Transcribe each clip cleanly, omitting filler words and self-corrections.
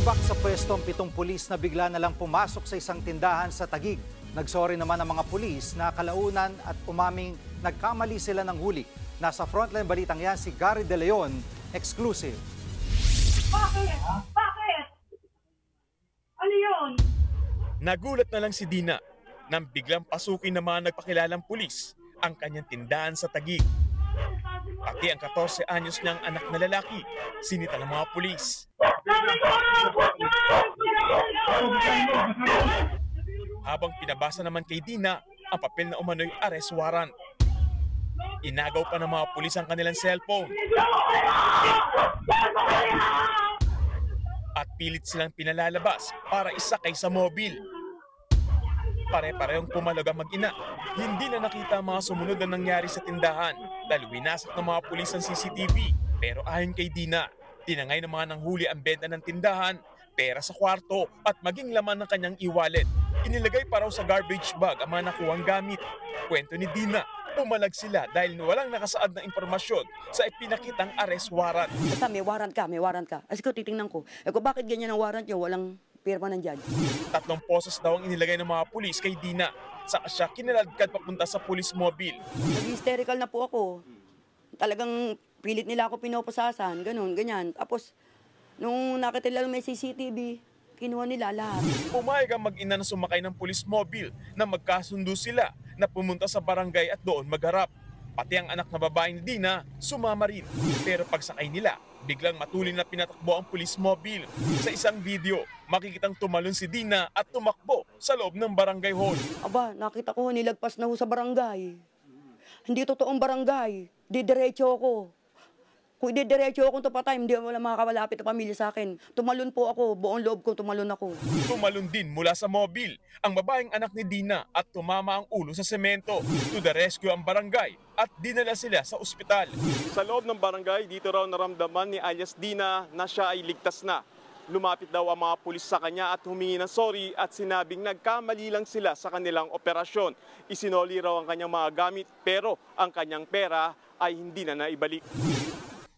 Nalibak sa pwesto ang 7 pulis na bigla na lang pumasok sa isang tindahan sa Taguig. Nagsorry naman ang mga pulis na kalaunan at umaming nagkamali sila ng huli. Nasa frontline balitang yan si Gary De Leon, exclusive. Bakit? Bakit? Ano yun? Nagulat na lang si Dina nang biglang pasukin ng mga nagpakilalang pulis ang kanyang tindahan sa Taguig. Pati ang 14 anyos niyang anak na lalaki, sinita ng mga pulis. Habang pinabasa naman kay Dina ang papel na umano'y arrest warrant. Inagaw pa ng mga pulis ang kanilang cellphone. At pilit silang pinalalabas para isakay sa mobil. Pare-parehong pumalog ang mag-ina. Hindi na nakita ang mga sumunod na nangyari sa tindahan dahil winasak ng mga pulis ang CCTV. Pero ayon kay Dina, tinangay ng mga nanghuli ang benta ng tindahan, pera sa kwarto at maging laman ng kanyang e-wallet. Inilagay pa raw sa garbage bag ang mga nakuhang gamit. Kwento ni Dina, pumalag sila dahil walang nakasaad na impormasyon sa ipinakitang arrest warrant. Basta may warrant ka. As ko titingnan ko. Bakit ganyan ang warrant niyo? Walang pirma ng judge. 3 poses daw ang inilagay ng mga pulis kay Dina. Saka siya kinaladkad papunta sa police mobile. Nag-hysterical na po ako. Talagang pilit nila ako pinoposasan. Ganun, ganyan. Tapos, nung nakita nila may CCTV, kinuha nila lahat. Pumayag ang mag-ina na sumakay ng police mobile na magkasundo sila na pumunta sa barangay at doon magharap. Pati ang anak na babae ni Dina, sumama rin. Pero pagsakay nila, biglang matulin na pinatakbo ang police mobile. Sa isang video, makikitang tumalon si Dina at tumakbo sa loob ng barangay hall. Aba, nakita ko nilagpas na ho sa barangay. Hindi totoong barangay. Didiretso ako. Kung didiretso akong tupatay, hindi wala makakalapit na pamilya sa akin. Tumalon po ako, buong loob ko tumalon ako. Tumalon din mula sa mobil ang babaeng anak ni Dina at tumama ang ulo sa semento. To the rescue ang barangay at dinala sila sa ospital. Sa loob ng barangay, dito raw naramdaman ni alias Dina na siya ay ligtas na. Lumapit daw ang mga pulis sa kanya at humingi ng sorry at sinabing nagkamali lang sila sa kanilang operasyon. Isinoli raw ang kanyang mga gamit pero ang kanyang pera ay hindi na naibalik.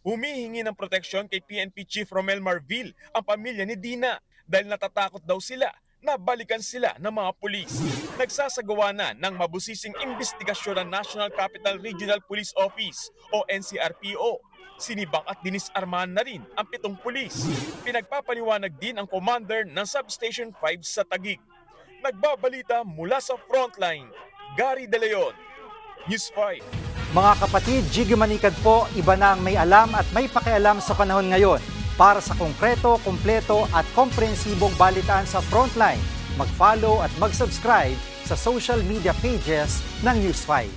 Humihingi ng proteksyon kay PNP Chief Romel Marvil ang pamilya ni Dina dahil natatakot daw sila na balikan sila ng mga pulis. Nagsasagawa na ng mabusising investigasyon ng National Capital Regional Police Office o NCRPO. Sinibak at dinisarmahan na rin ang 7 pulis. Pinagpapaliwanag din ang commander ng Substation 5 sa Taguig. Nagbabalita mula sa frontline, Gary De Leon, News 5. Mga kapatid, Jiggy Manikad po, iba na ang may alam at may pakialam sa panahon ngayon. Para sa konkreto, kumpleto at komprehensibong balitaan sa Frontline, mag-follow at mag-subscribe sa social media pages ng News 5.